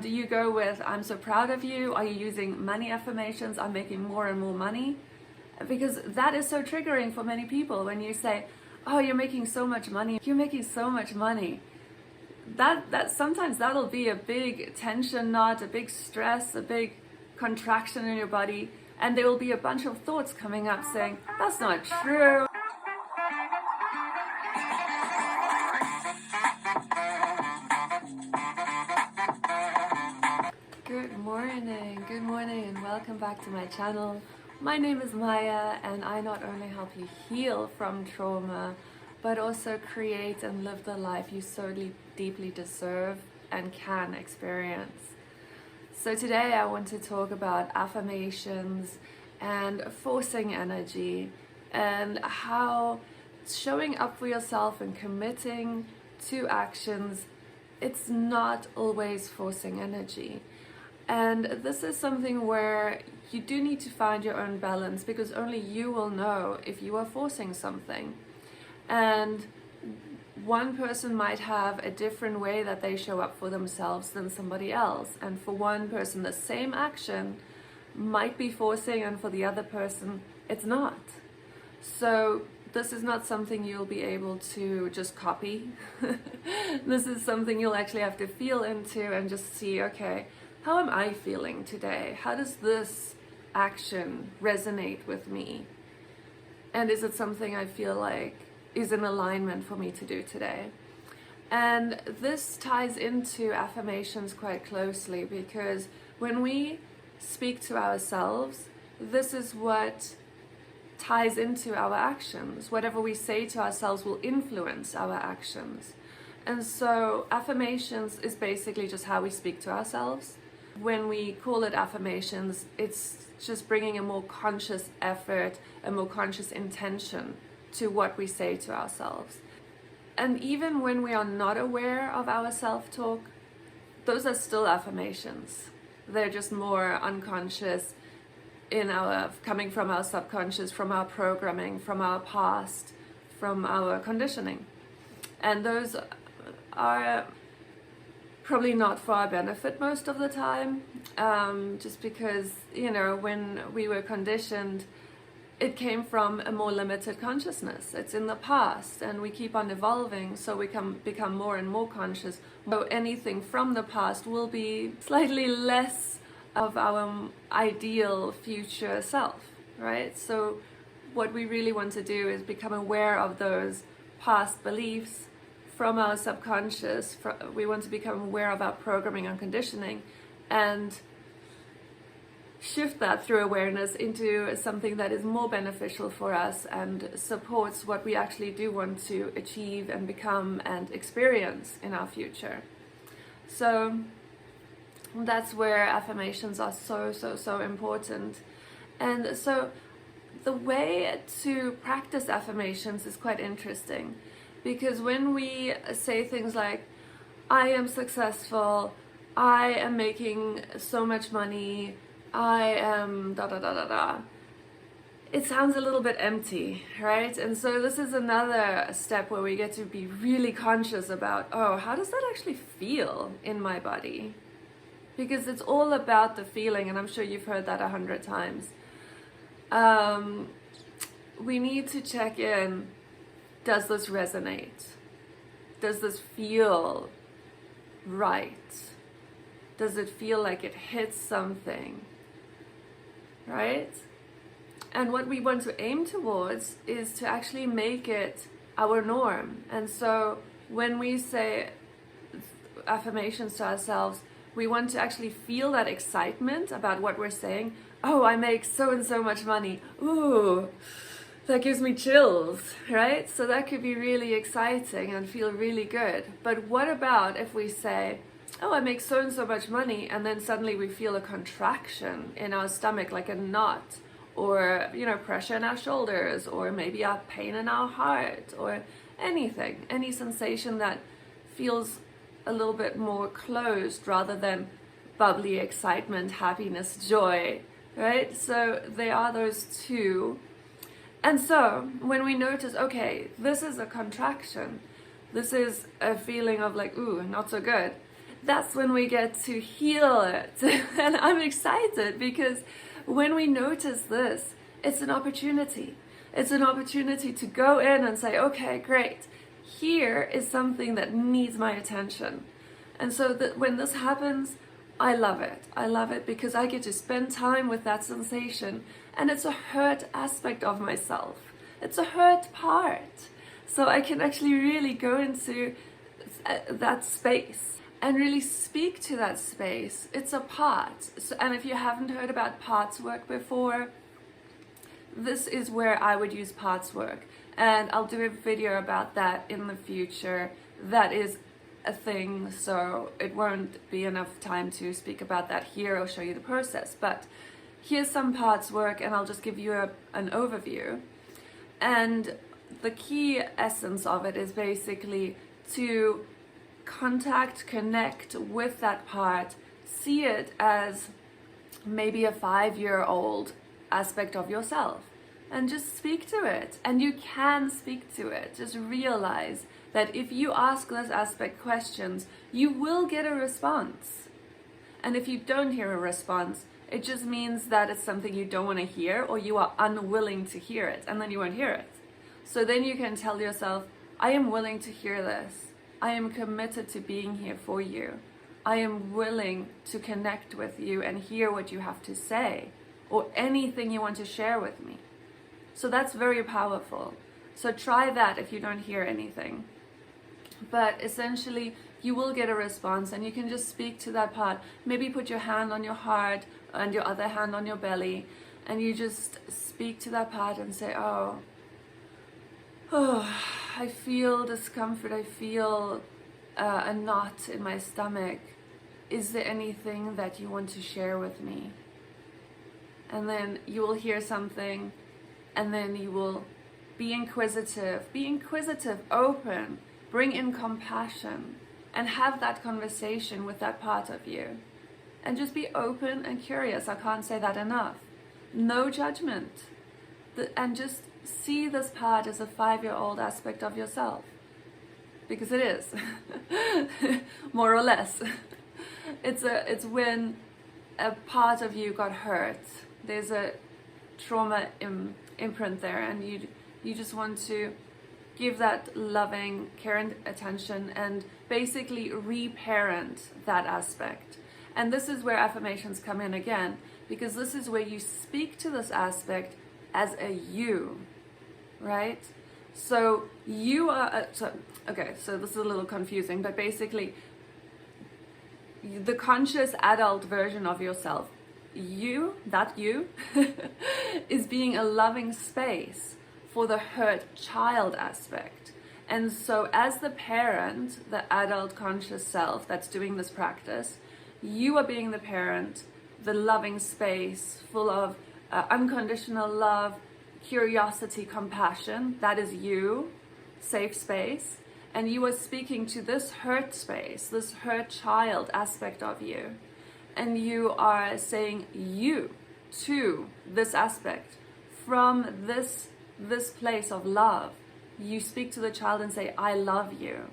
Do you go with, I'm so proud of you? Are you using money affirmations? I'm making more and more money. Because that is so triggering for many people when you say, oh, you're making so much money. You're making so much money. That sometimes that'll be a big tension knot, a big stress, a big contraction in your body. And there will be a bunch of thoughts coming up saying, that's not true. Good morning and welcome back to my channel. My name is Maya and I not only help you heal from trauma, but also create and live the life you so deeply deserve and can experience. So today I want to talk about affirmations and forcing energy and how showing up for yourself and committing to actions, it's not always forcing energy. And this is something where you do need to find your own balance, because only you will know if you are forcing something. And one person might have a different way that they show up for themselves than somebody else. And for one person, the same action might be forcing, and for the other person, it's not. So this is not something you'll be able to just copy. This is something you'll actually have to feel into and just see, okay, how am I feeling today? How does this action resonate with me? And is it something I feel like is in alignment for me to do today? And this ties into affirmations quite closely, because when we speak to ourselves, this is what ties into our actions. Whatever we say to ourselves will influence our actions. And so affirmations is basically just how we speak to ourselves. When we call it affirmations, it's just bringing a more conscious effort, a more conscious intention to what we say to ourselves. And even when we are not aware of our self-talk, those are still affirmations. They're just more unconscious, coming from our subconscious, from our programming, from our past, from our conditioning. And those are probably not for our benefit most of the time, just because, when we were conditioned, it came from a more limited consciousness. It's in the past, and we keep on evolving, so we can become more and more conscious. So anything from the past will be slightly less of our ideal future self, right? So what we really want to do is become aware of those past beliefs from our subconscious. We want to become aware of our programming and conditioning and shift that through awareness into something that is more beneficial for us and supports what we actually do want to achieve and become and experience in our future. So that's where affirmations are so important. And so the way to practice affirmations is quite interesting, because when we say things like, I am successful, I am making so much money, I am it sounds a little bit empty, right? And so this is another step where we get to be really conscious about, oh, how does that actually feel in my body? Because it's all about the feeling, and I'm sure you've heard that 100 times. We need to check in. Does this resonate? Does this feel right? Does it feel like it hits something? Right? And what we want to aim towards is to actually make it our norm. And so when we say affirmations to ourselves, we want to actually feel that excitement about what we're saying. Oh, I make so and so much money. Ooh, that gives me chills, right? So that could be really exciting and feel really good. But what about if we say, oh, I make so and so much money, and then suddenly we feel a contraction in our stomach, like a knot, or pressure in our shoulders, or maybe a pain in our heart, or anything, any sensation that feels a little bit more closed rather than bubbly excitement, happiness, joy, right? So there are those two. And so when we notice, okay, this is a contraction, this is a feeling of like, ooh, not so good, that's when we get to heal it. And I'm excited because when we notice this, it's an opportunity. It's an opportunity to go in and say, okay, great. Here is something that needs my attention. And so that when this happens, I love it. I love it because I get to spend time with that sensation, and it's a hurt aspect of myself. It's a hurt part. So I can actually really go into that space and really speak to that space. It's a part. So, and if you haven't heard about parts work before, this is where I would use parts work. And I'll do a video about that in the future. That is a thing, so it won't be enough time to speak about that here or show you the process. But here's some parts work, and I'll just give you an overview. And the key essence of it is basically to connect with that part, see it as maybe a 5-year-old aspect of yourself, and just speak to it. And you can speak to it. Just realize that if you ask this aspect questions, you will get a response. And if you don't hear a response, it just means that it's something you don't want to hear, or you are unwilling to hear it, and then you won't hear it. So then you can tell yourself, I am willing to hear this. I am committed to being here for you. I am willing to connect with you and hear what you have to say, or anything you want to share with me. So that's very powerful. So try that if you don't hear anything. But essentially, you will get a response, and you can just speak to that part. Maybe put your hand on your heart and your other hand on your belly, and you just speak to that part and say, oh, I feel discomfort. I feel a knot in my stomach. Is there anything that you want to share with me? And then you will hear something, and then you will be inquisitive, open, bring in compassion, and have that conversation with that part of you. And just be open and curious. I can't say that enough. No judgment. And just see this part as a 5-year-old aspect of yourself. Because it is. More or less. It's when a part of you got hurt. There's a trauma imprint there, and you just want to give that loving, caring attention and basically reparent that aspect. And this is where affirmations come in again, because this is where you speak to this aspect as a you, right? So you are, so this is a little confusing, but basically the conscious adult version of yourself, that you, is being a loving space for the hurt child aspect. And so as the parent, the adult conscious self that's doing this practice, you are being the parent, the loving space full of unconditional love, curiosity, compassion. That is you, safe space. And you are speaking to this hurt space, this hurt child aspect of you. And you are saying you to this aspect from this place of love. You speak to the child and say, I love you.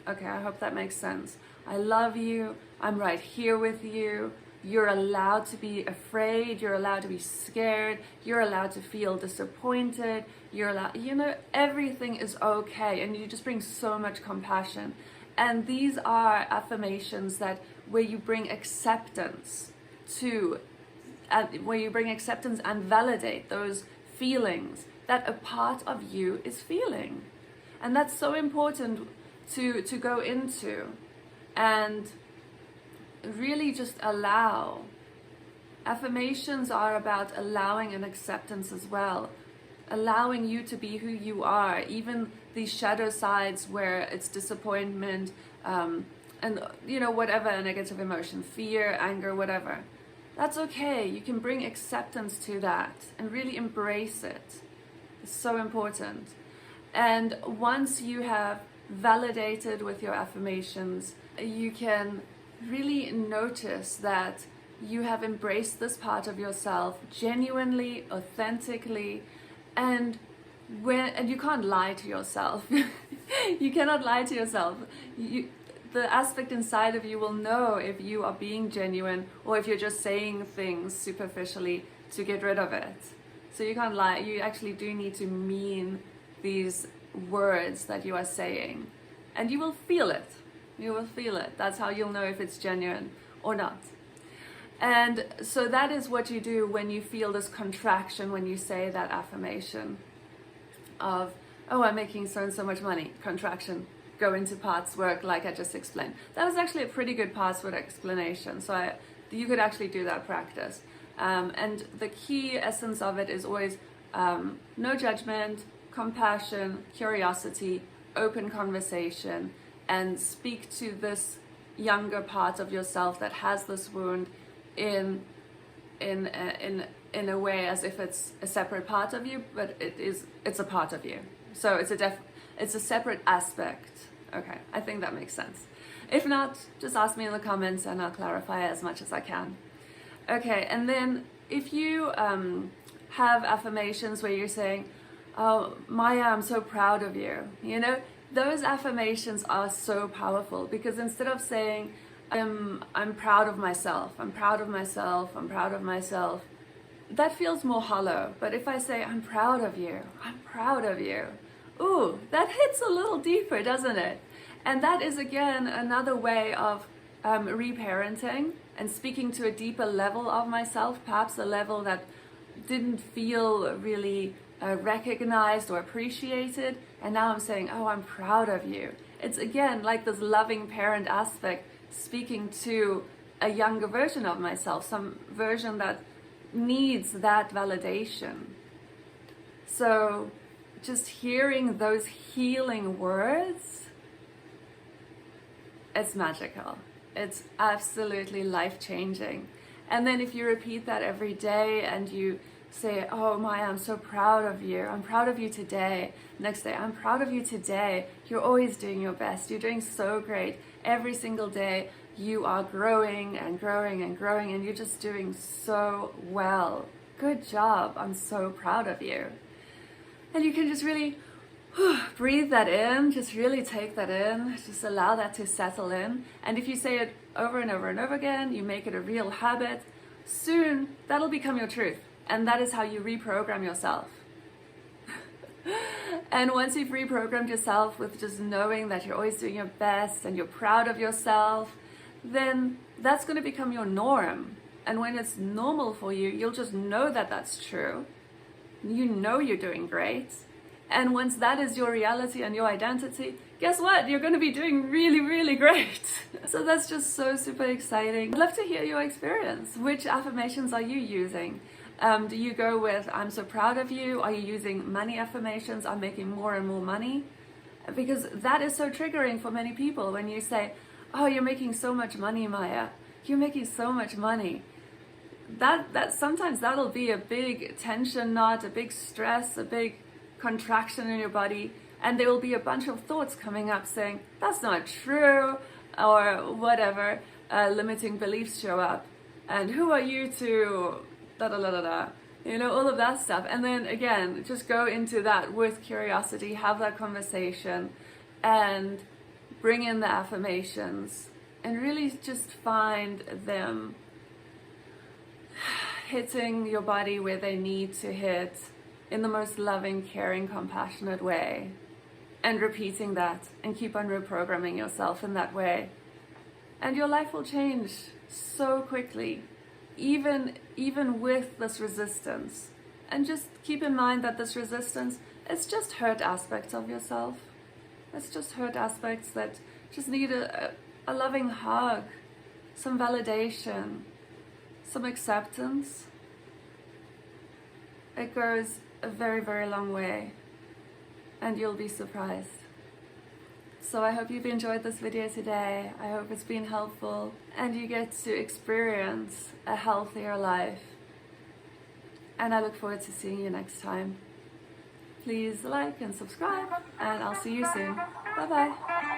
Okay, I hope that makes sense. I love you. I'm right here with you. You're allowed to be afraid. You're allowed to be scared. You're allowed to feel disappointed. You're allowed, everything is okay. And you just bring so much compassion. And these are affirmations that where you bring acceptance and validate those feelings that a part of you is feeling. And that's so important to go into and really just allow. Affirmations are about allowing and acceptance as well, allowing you to be who you are, even these shadow sides where it's disappointment and whatever negative emotion, fear, anger, whatever. That's okay. You can bring acceptance to that and really embrace it. It's so important. And once you have validated with your affirmations, you can really notice that you have embraced this part of yourself genuinely, authentically, and you can't lie to yourself. You cannot lie to yourself. the aspect inside of you will know if you are being genuine or if you're just saying things superficially to get rid of it. So you can't lie. You actually do need to mean these words that you are saying, and you will feel it. You will feel it. That's how you'll know if it's genuine or not. And so that is what you do when you feel this contraction, when you say that affirmation of, oh, I'm making so and so much money, contraction, go into parts work, like I just explained. That was actually a pretty good password explanation. So you could actually do that practice. And the key essence of it is always no judgment, compassion, curiosity, open conversation, and speak to this younger part of yourself that has this wound in a way as if it's a separate part of you, but it's a part of you. So it's a separate aspect. Okay, I think that makes sense. If not, just ask me in the comments and I'll clarify as much as I can. Okay, and then if you have affirmations where you're saying, oh, Maya, I'm so proud of you, you know, those affirmations are so powerful, because instead of saying, I'm proud of myself, I'm proud of myself, I'm proud of myself, that feels more hollow. But if I say, I'm proud of you, I'm proud of you, ooh, that hits a little deeper, doesn't it? And that is, again, another way of reparenting and speaking to a deeper level of myself, perhaps a level that didn't feel really recognized or appreciated. And now I'm saying, oh, I'm proud of you. It's, again, like this loving parent aspect, speaking to a younger version of myself, some version that needs that validation. So just hearing those healing words, it's magical. It's absolutely life-changing. And then if you repeat that every day and you say, oh, Maya, I'm so proud of you. I'm proud of you today. Next day, I'm proud of you today. You're always doing your best. You're doing so great. Every single day, you are growing and growing and growing, and you're just doing so well. Good job. I'm so proud of you. And you can just really breathe that in. Just really take that in. Just allow that to settle in. And if you say it over and over and over again, you make it a real habit, soon that'll become your truth. And that is how you reprogram yourself. And once you've reprogrammed yourself with just knowing that you're always doing your best and you're proud of yourself, then that's going to become your norm. And when it's normal for you, you'll just know that that's true. You know you're doing great. And once that is your reality and your identity, guess what? You're going to be doing really, really great. So that's just so super exciting. I'd love to hear your experience. Which affirmations are you using? Do you go with, I'm so proud of you? Are you using money affirmations? I'm making more and more money? Because that is so triggering for many people when you say, oh, you're making so much money, Maya. You're making so much money. That sometimes that'll be a big tension knot, a big stress, a big contraction in your body. And there will be a bunch of thoughts coming up saying, that's not true, or whatever, limiting beliefs show up. And who are you to da-da-da-da-da, you know, all of that stuff. And then again, just go into that with curiosity, have that conversation, and bring in the affirmations, and really just find them hitting your body where they need to hit in the most loving, caring, compassionate way, and repeating that, and keep on reprogramming yourself in that way. And your life will change so quickly. Even with this resistance. And just keep in mind that this resistance is just hurt aspects of yourself. It's just hurt aspects that just need a loving hug, some validation, some acceptance. It goes a very, very long way, and you'll be surprised. So I hope you've enjoyed this video today. I hope it's been helpful and you get to experience a healthier life. And I look forward to seeing you next time. Please like and subscribe, and I'll see you soon. Bye bye.